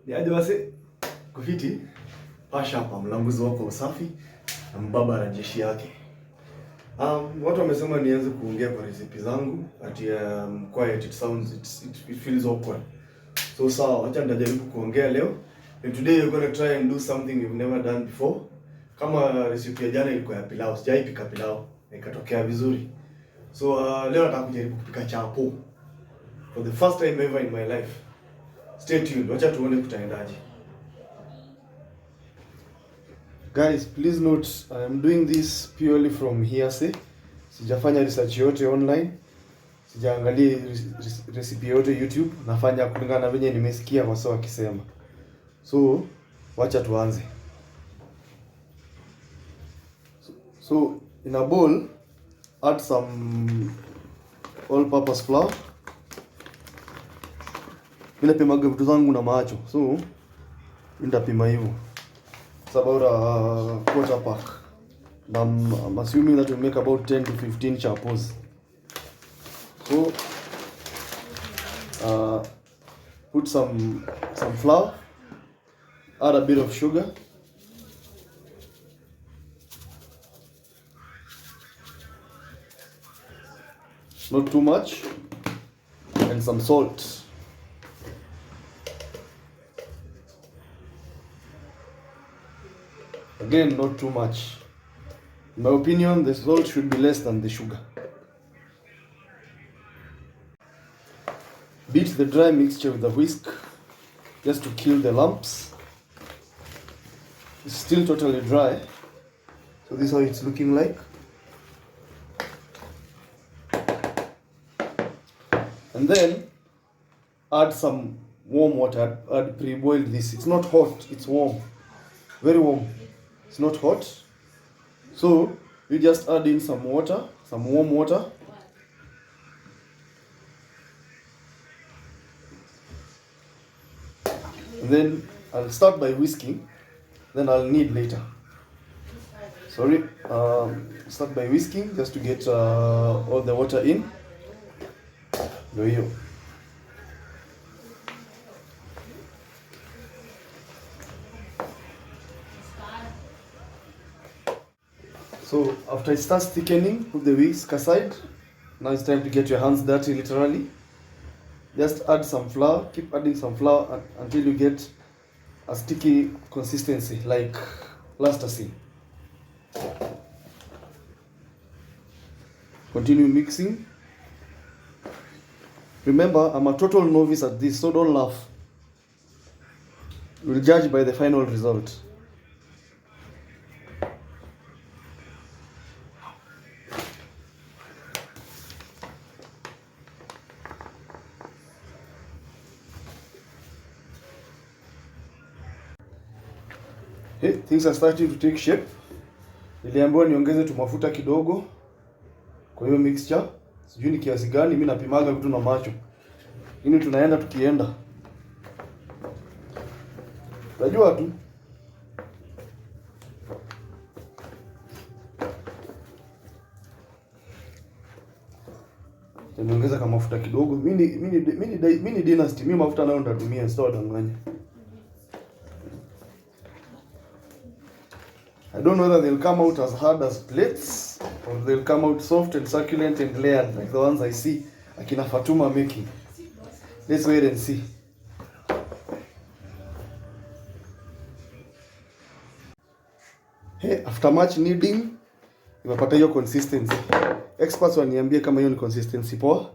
Ni aje wase kufiti pasha hapa mlanguzi wako usafi na mbaba na jeshi yake. Watu wamesema nianze kuongea kwa recipe zangu ati quiet it feels awkward. So sawa, acha nitajaribu kuongea leo. And today you're going to try and do something you've never done before. Kama recipe ya jana ilikuwa ya pilau, sijaipika pilau na ikatokea vizuri. So leo nataka kujaribu kupika chapo for the first time ever in my life. Stay tuned, wacha tuone kutaendaje. Guys, please note I am doing this purely from hearsay. Sijafanya research yote online. Sijaangalia recipe yote YouTube. Nafanya kulingana na venye nimesikia wasa wakisema. So, wacha tuanze. So, in a bowl, add some all-purpose flour. Mimi napimaga vitu zangu na macho. So, nitapima hivyo. It's about a quarter pack. I'm assuming that will make about 10 to 15 chapos. So, put some flour, add a bit of sugar, not too much, and some salt. Again, not too much. In my opinion, the salt should be less than the sugar. Beat the dry mixture with a whisk just to kill the lumps. It's still totally dry, so this is how it's looking like. And then add some warm water. Add pre-boiled this. It's not hot, it's warm, very warm. It's not hot. So you just add in some water, some warm water. And then I'll start by whisking, then I'll knead later. Sorry, start by whisking just to get all the water in. There you go. So after it starts thickening, put the whisk aside. Now it's time to get your hands dirty, literally. Just add some flour, keep adding some flour until you get a sticky consistency like plasticine. Continue mixing. Remember, I'm a total novice at this, so don't laugh. We'll judge by the final result. Hey, things are starting to take shape. Niliambiwa niongeze tu mafuta kidogo kwa hiyo mixture. Sijui ni kiasi gani, mimi napimaga vitu na macho. Ini tunaenda tukienda. Unajua tu. Niongeza kama mafuta kidogo. Mimi dynasty, mimi mafuta nayo nitatumia, sitadanganya. I don't know whether they'll come out as hard as plates or they'll come out soft and succulent and layered like the ones I see akina Fatuma making. Let's wait and see. Hey, after much kneading, nimepata hiyo consistency. Experts waniambia kama hiyo ni consistency poa.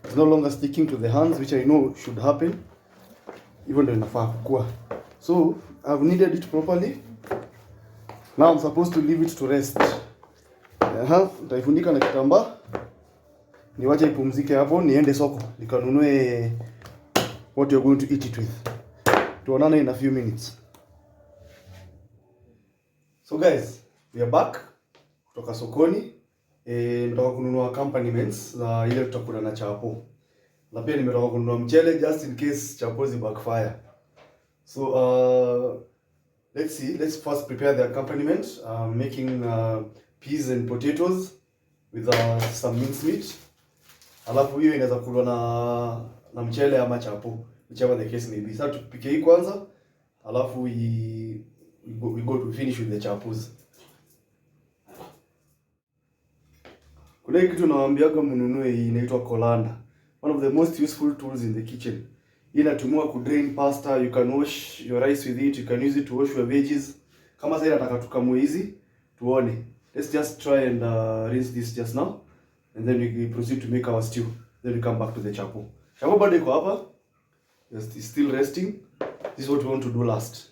It's no longer sticking to the hands, which I know should happen. Even though inafaa kukua. So, I've kneaded it properly. Now I'm supposed to leave it to rest. Nitaifunika na kitambaa. Niwache ipumzike hapo, niende soko nikanunue what you're going to eat it with. Tuonane in a few minutes. So guys, we are back kutoka sokoni. Nimetoka kununua accompaniments za ile tutakula na chapo. Na pia nimetoka kununua mchele just in case chapo zi backfire. So let's first prepare the accompaniment. I'm making peas and potatoes with some minced meat. Alafu hiyo inaweza kulwa na mchele ama chapo. whichever the case may be. Sasa tupike hii kwanza, alafu we go to finish with the chapos. Kuna hii kitu nawaambiaga mnunue, hii inaitwa colander. One of the most useful tools in the kitchen. Hii inatumiwa ku drain pasta, you can wash your rice with it, you can use it to wash your veggies. Kama sasa nataka tukamue hizi, tuone. Let's just try and rinse this just now, and then we proceed to make our stew. Then we come back to the chapo. Chapo bado iko hapa. It's still resting. This is what we want to do last.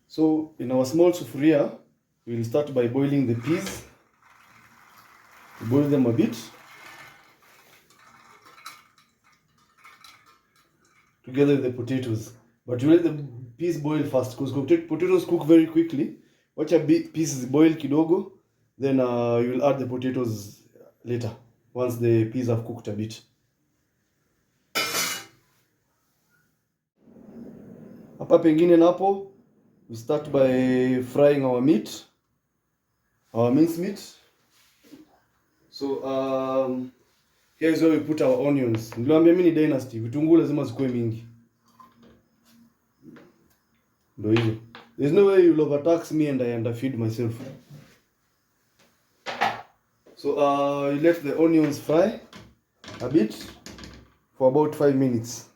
So in our small sufuria, we will start by boiling the peas. Boil them a bit together with the potatoes. But you let the peas boil first because potatoes cook very quickly. Watch a peas boil kidogo, then you will add the potatoes later once the peas have cooked a bit. Hapa pengine napo we start by frying our meat, our minced meat. So here is where we put our onions. Niliwaambia mimi ni dynasty, vitunguu lazima zikuwe mingi. Ndio hiyo. There's no way you'll overtax me and I underfeed myself. So you let the onions fry a bit for about 5 minutes.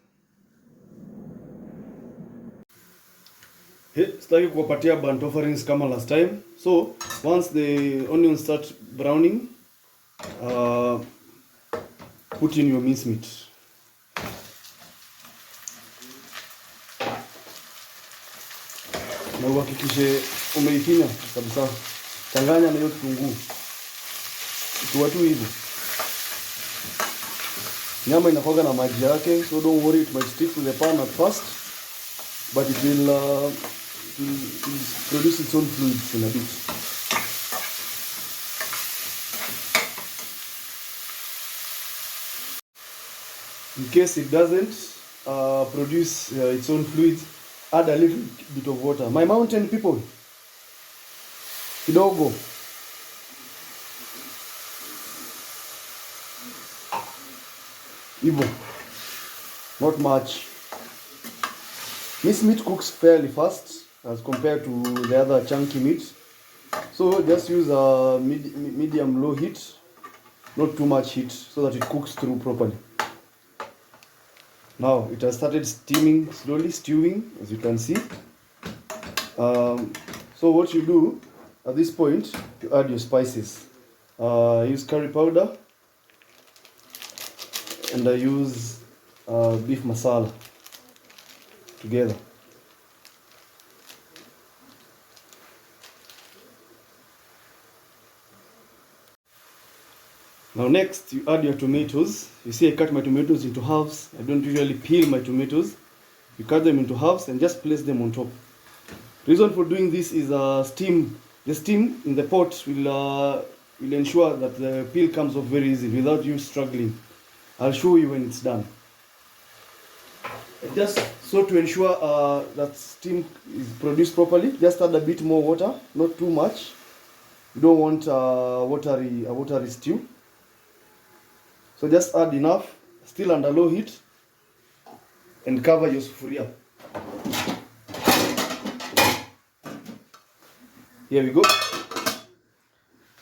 Sitaki kuwapatia burnt offerings kama last time. So once the onions start browning, put in your minced meat. Na uhakikishe umeifinya kabisa. Changanya na hiyo kitunguu. Ikiwa tu hivyo. Nyama inakuwa na maji yake, so don't worry, it might stick to the pan at first, but it will produce its own fluids in a bit. In case it doesn't produce its own fluids, add a little bit of water. My mountain people, kidogo. Hivyo, not much. This meat cooks fairly fast as compared to the other chunky meat. So just use a medium low heat, not too much heat, so that it cooks through properly. Now it has started steaming slowly, stewing, as you can see. So what you do at this point, you add your spices. Use curry powder, and I use beef masala together. Now next, you add your tomatoes. You see I cut my tomatoes into halves. I don't usually peel my tomatoes. You cut them into halves and just place them on top. Reason for doing this is steam. The steam in the pot will ensure that the peel comes off very easily without you struggling. I'll show you when it's done. Just so to ensure that steam is produced properly, just add a bit more water, not too much. You don't want a watery stew. So just add enough, still under low heat, and cover your sufuria. Here we go.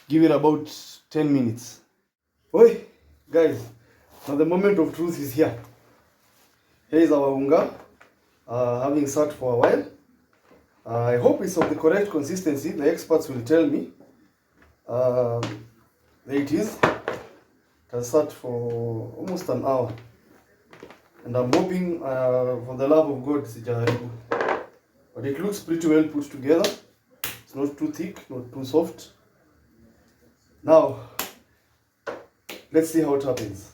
Give it about 10 minutes. Oi, guys, now the moment of truth is here. Here is our unga, having sat for a while. I hope it's of the correct consistency. The experts will tell me. There it is. It has sat for almost an hour. And I'm hoping, for the love of God, sijaharibu. But it looks pretty well put together. It's not too thick, not too soft. Now, let's see how it happens.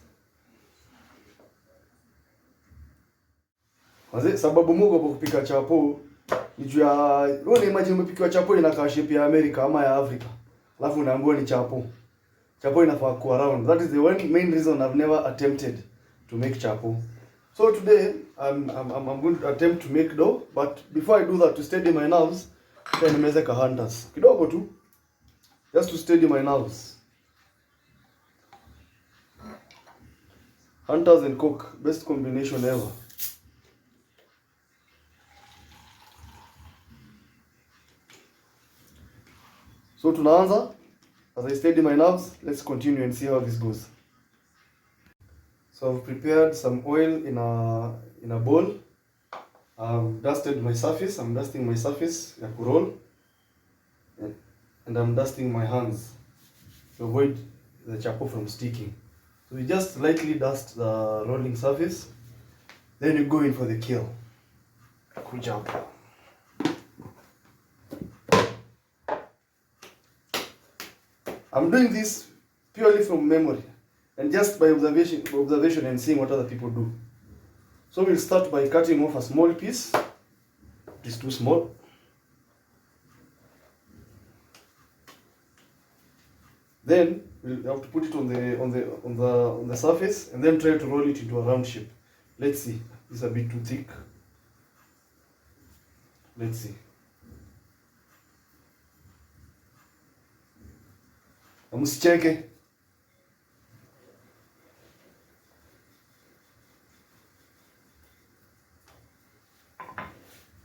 Sababu moja kwa kupika chapo ni juu ya wewe imagine umepikiwa chapo inakaa shape ya America ama ya Africa. Alafu unaambiwa ni chapo. Chapo inafaa kuwa round. That is the one main reason I've never attempted to make chapo. So today I'm going to attempt to make dough, but before I do that, to steady my nerves, then nimeze ka hunters. Kidogo tu. Just to steady my nerves. Hunters and Coke, best combination ever. So tunaanza. As I steady my nerves, let's continue and see how this goes. So I've prepared some oil in a bowl. I've dusted my surface. I'm dusting my surface ya kuroll, and I'm dusting my hands to avoid the chapo from sticking. So you just lightly dust the rolling surface, then you go in for the kill. Chapo. I'm doing this purely from memory and just by observation and seeing what other people do. So we'll start by cutting off a small piece. It is too small. Then we'll have to put it on the surface and then try to roll it into a round shape. Let's see. It's a bit too thick. Let's see. Msicheke.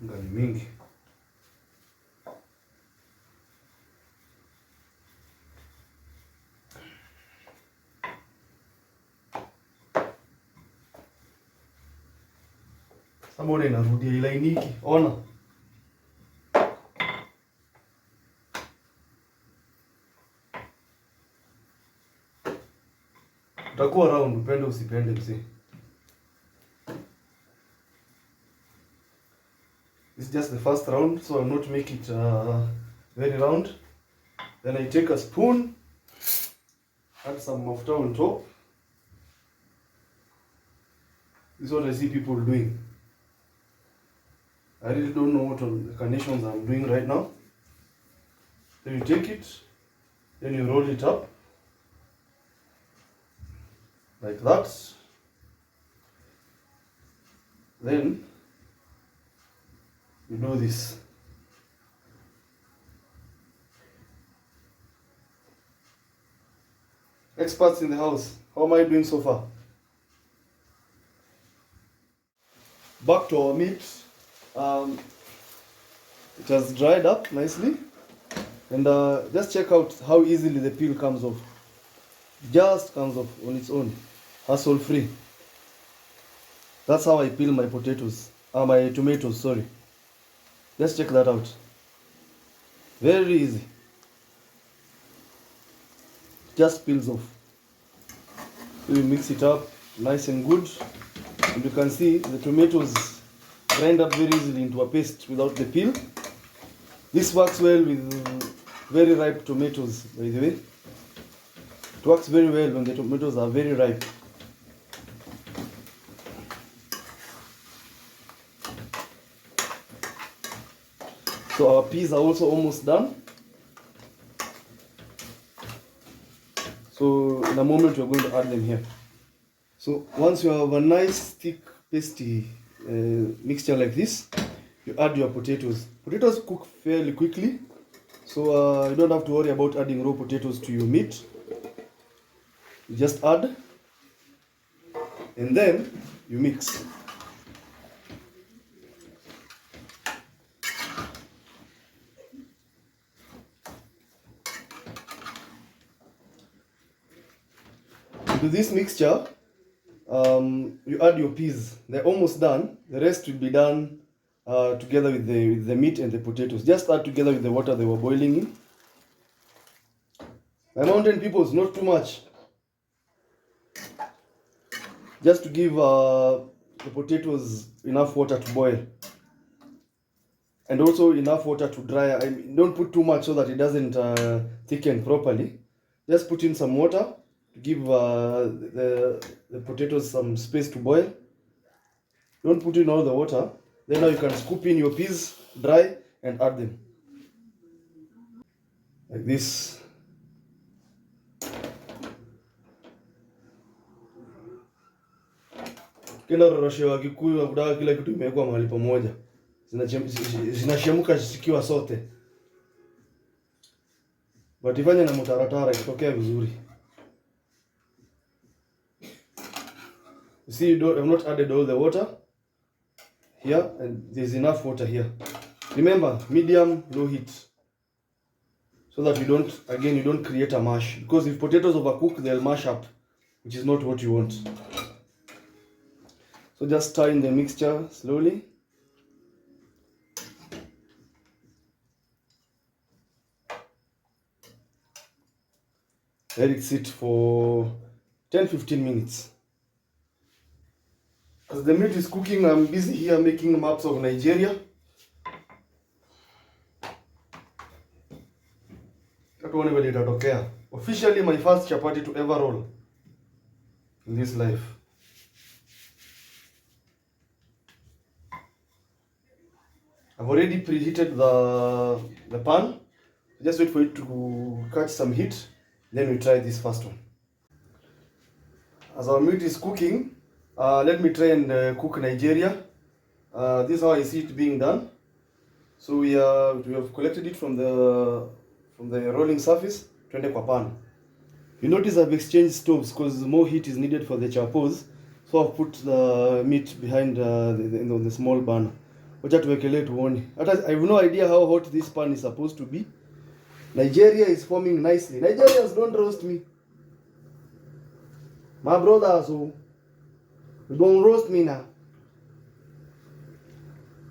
Ngali mingi. Samone inarudia ilainiki. Ona. Utakuwa round, upende usipende mzee. It's just the first round, so I'll not make it very round. Then I take a spoon, add some mafuta on top. This is what I see people doing. I really don't know what the conditions I'm doing right now. Then you take it, then you roll it up like that. Then you do this. Experts in the house, how am I doing so far? Back to our meat. It has dried up nicely, and just check out how easily the peel comes off. Just comes off on its own, hassle free. That's how I peel my potatoes, my tomatoes, sorry. Just check that out. Very easy. Just peels off. So you mix it up nice and good. And you can see the tomatoes grind up very easily into a paste without the peel. This works well with very ripe tomatoes, by the way. It works very well when the tomatoes are very ripe. So our peas are also almost done. So in a moment we're going to add them here. So once you have a nice thick pasty mixture like this, you add your potatoes. Potatoes cook fairly quickly, so you don't have to worry about adding raw potatoes to your meat. You just add, and then you mix. To this mixture, you add your peas. They're almost done. The rest will be done together with the meat and the potatoes. Just add together with the water they were boiling in. My mountain peoples, not too much. Just to give the potatoes enough water to boil. And also enough water to dry. I mean, don't put too much so that it doesn't thicken properly. Just put in some water to give the potatoes some space to boil. Don't put in all the water. Then now you can scoop in your peas dry and add them. Like this. Kila rorosho wa Kikuyu wa kudawa kila kitu imewekwa mahali pamoja. Zinachemka zikiwa sote. Watifanya na mutaratara ikitokea vizuri. You see, I've not added all the water here, and there's enough water here. Remember, medium, low heat, so that you don't create a mash. Because if potatoes overcook, they'll mash up, which is not what you want. So just stir in the mixture slowly. Let it sit for 10-15 minutes. As the meat is cooking, I'm busy here making maps of Nigeria. Officially my first chapati to ever roll in this life. I've already preheated the pan. Just wait for it to catch some heat, then we try this first one. As our meat is cooking, let me try and cook Nigeria. This is how I see it being done. So we have collected it from the rolling surface. Twende kwa pan. You notice I've exchanged stoves because more heat is needed for the chapos. So I've put the meat behind the small burner. Wacha tuwekelee tuone. I have no idea how hot this pan is supposed to be. Nigeria is forming nicely. Nigerians, don't roast me. My brothers, you don't roast me now.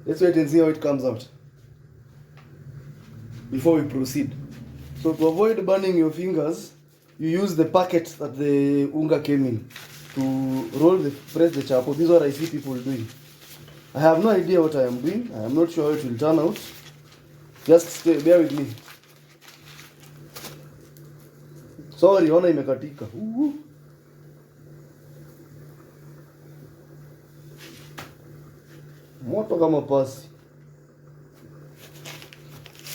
Let's wait and see how it comes out before we proceed. So to avoid burning your fingers, you use the packet that the unga came in to press the chapo. This is what I see people doing. I have no idea what I am doing. I am not sure how it will turn out. Just bear with me. Sorry, ona imekatika. Moto kama pasi.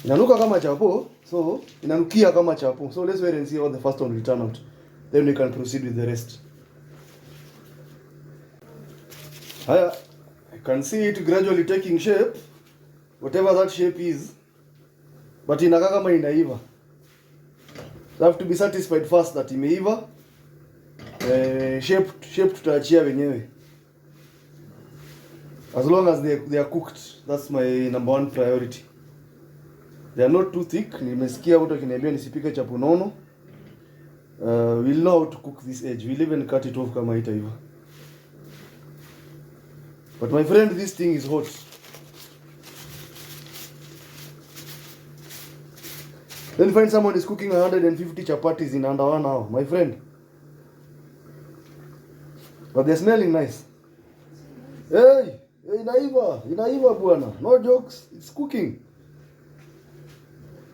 Inanuka kama chapo, so inanukia kama chapo. So let's wait and see how the first one will turn out. Then we can proceed with the rest. Haya, I can see it gradually taking shape, whatever that shape is. But inakaa kama inaiva. So I have to be satisfied first that imeiva. Shape tutaachia wenyewe. As long as they are cooked, that's my number one priority. They are not too thick. Nimesikia mtu akiniambia nisipike chapo nono. We'll know how to cook this edge. We'll even cut it off kama itaiva. But my friend, this thing is hot. Then find someone is cooking 150 chapatis in under 1 hour, my friend. But they're smelling nice. Hey, inaiva bwana. No jokes, it's cooking.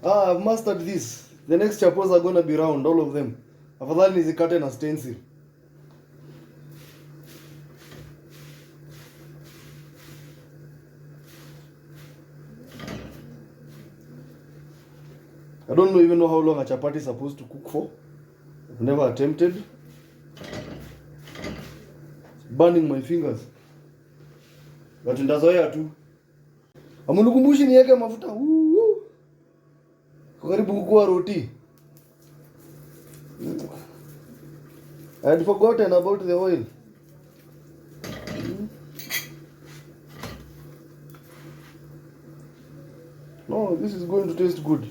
I've mastered this. The next chapos are gonna be round, all of them. Afadhali nizikate na stencil. I don't even know how long a chapati is supposed to cook for. I've never attempted. It's burning my fingers. But ndazoea tu. Amunikumbushi niweke mafuta. Karibu kukua roti. I had forgotten about the oil. No, this is going to taste good.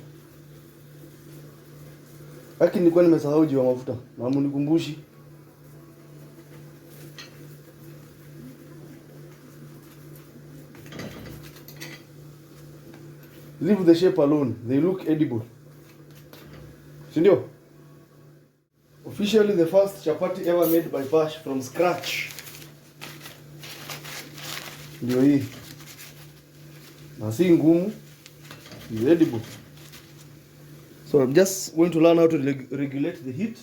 Lakini nilikuwa nimesahau juu ya mafuta. Na mnikumbushi. Leave the shape alone. They look edible. Sindio? Officially the first chapati ever made by Pash from scratch. Ndio hii. Na si ngumu. It's edible. So I'm just going to learn how to regulate the heat.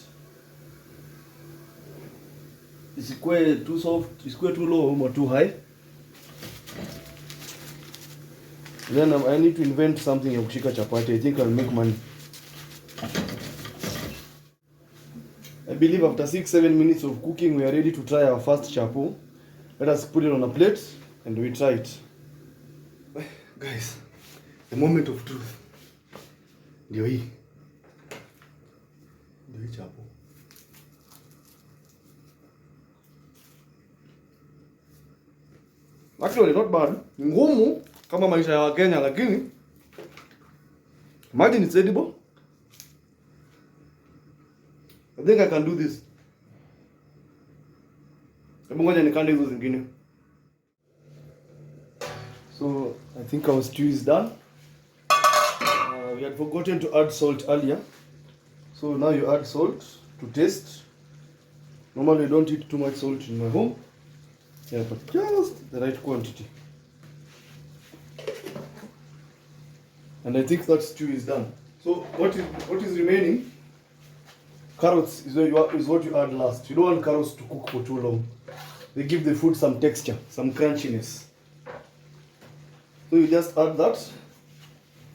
Isikuwe too soft, isikuwe too low or too high. Then I need to invent something ya kushika chapati. I think I'll make money. I believe after 6-7 minutes of cooking, we are ready to try our first chapo. Let us put it on a plate and we try it. Guys, the moment of truth. Ndio hii. Ndio hii chapo. Actually not bad. Ngumu kama maisha ya Kenya, lakini imagine it's edible. I think I can do this. Hebu ngoja nikande hizo zingine. So I think our stew is done. We had forgotten to add salt earlier. So now you add salt to taste. Normally I don't eat too much salt in my home. Yeah, but just the right quantity. And I think that stew is done. So what is remaining? Carrots is what you add last. You don't want carrots to cook for too long. They give the food some texture, some crunchiness. So you just add that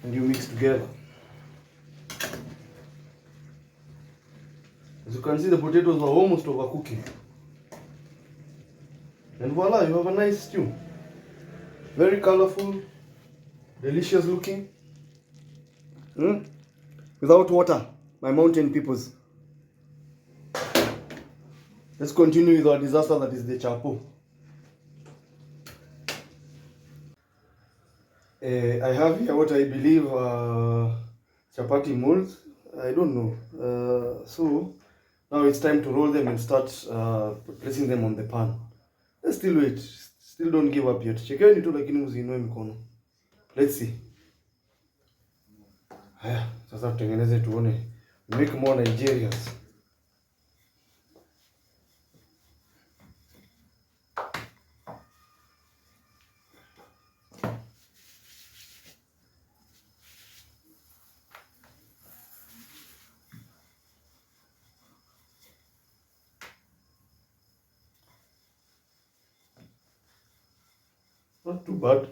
and you mix together. As you can see, the potatoes are almost overcooking. And voila, you have a nice stew. Very colorful, delicious looking. Without water, my mountain peoples. Let's continue with our disaster, that is the chapo. I have here what I believe chapati molds. I don't know. So now it's time to roll them and start placing them on the pan. Let's still wait. Still don't give up yet. Chekeni tu lakini msiinue mikono. Let's see. Haya, sasa tutengeneze tuone. Make more Nigerians. Not too bad.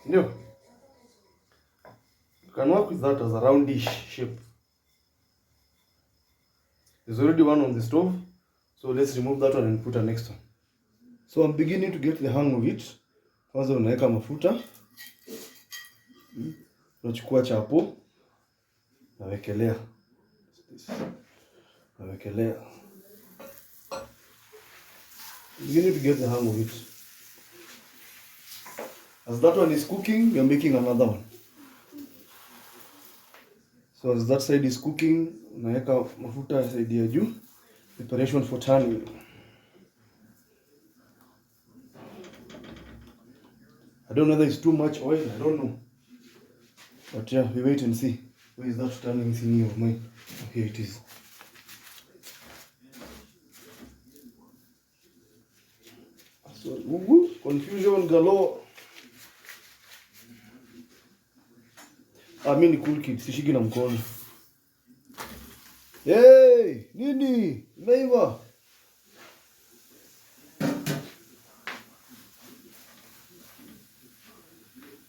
No. You can work with that as a roundish shape. There's already one on the stove, so let's remove that one and put a next one. So I'm beginning to get the hang of it. Kwanza unaweka mafuta. Unachukua chapo. Nawekelea. Beginning to get the hang of it. As that one is cooking, you're making another one. So as that side is cooking, unaweka mafuta side ya juu. Preparation for turning. I don't know whether it's too much oil, I don't know. But yeah, we wait and see. Where is that turning thingy of mine? Oh, here it is. So, confusion galore. Mimi ni cool kid, sishiki na mkono. Hey, nini? Imeiva.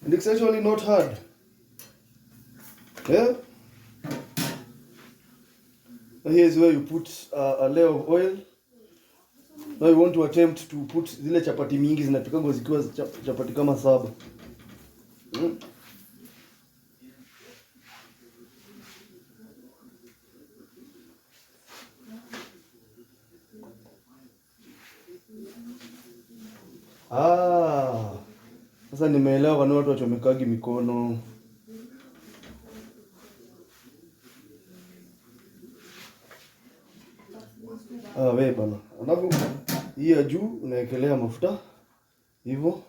And it's actually not hard. Yeah? And here's where you put a layer of oil. Now you want to attempt to put zile chapati mingi zinapikangwa zikiwa chapati kama 7. Sasa nimeelewa kwa nini watu wachomekagi mikono. Wewe bana. Alafu hii ya juu unaekelea mafuta hivyo.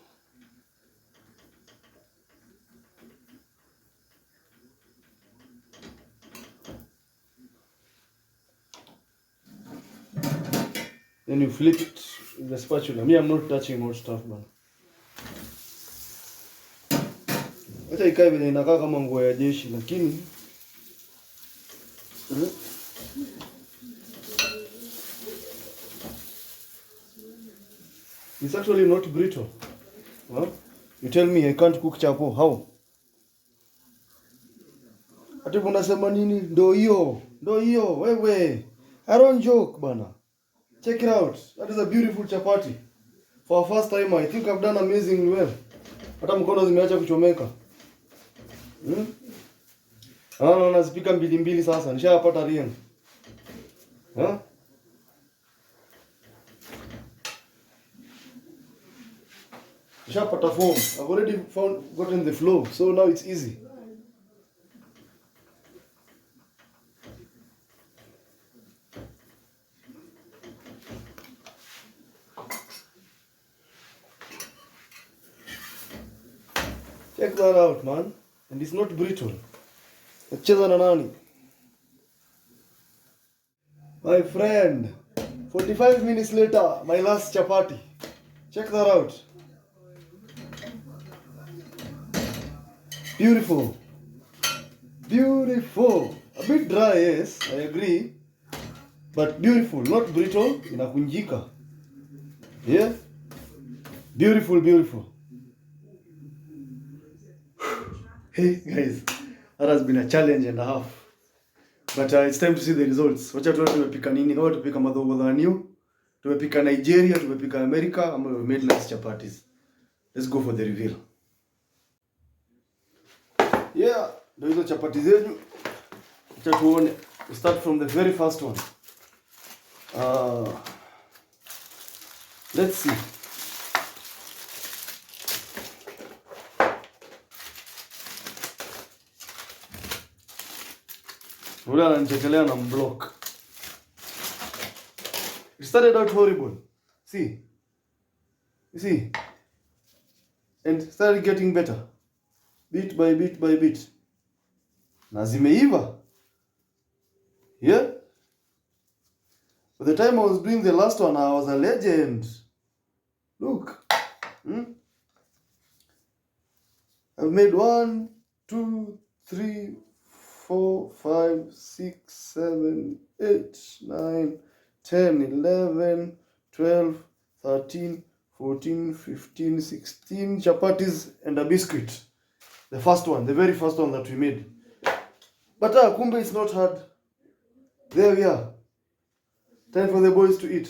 Then you flip it with the spatula. Me, I'm not touching hot stuff, man. Acha ikae vile inakaa kama nguo ya jeshi, lakini it's actually not brittle. Huh? You tell me I can't cook chapo, how? Ati unasema nini? Ndio hiyo, wewe. I don't joke, bana. Check it out. That is a beautiful chapati. For a first time, I think I've done amazingly well. Hata mkono zimeacha kuchomeka. Nazipika mbili sasa. Nishapata rieng. Nishapata form. I've already gotten the flow, so now it's easy. Check that out, man. And it's not brittle. Nacheza na nani? My friend. 45 minutes later, my last chapati. Check that out. Beautiful. Beautiful. A bit dry, yes, I agree. But beautiful, not brittle, inakunjika. Yeah? Beautiful, beautiful. Hey guys, that has been a challenge and a half. But it's time to see the results. Wacha tuone tumepika nini. Kama tupika madhogodha new, tumepika Nigeria, tumepika America, ama we made nice chapatis. Let's go for the reveal. Yeah, ndio hizo chapati zetu. Wacha tuone. We start from the very first one. Let's see. Ule ananichekelea na mblock. It started out horrible. See? You see? And started getting better. Bit by bit by bit. Na zimeiva. Yeah? By the time I was doing the last one, I was a legend. Look. I've made 1, 2, 3, 4, 5, 6, 7, 8, 9, 10, 11, 12, 13, 14, 15, 16 chapatis and a biscuit. The first one, the very first one that we made. But kumbe it's not hard. There we are. Time for the boys to eat.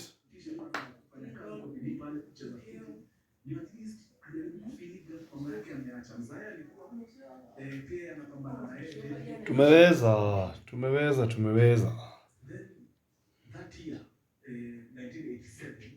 Tumeweza. Then that year, 1987,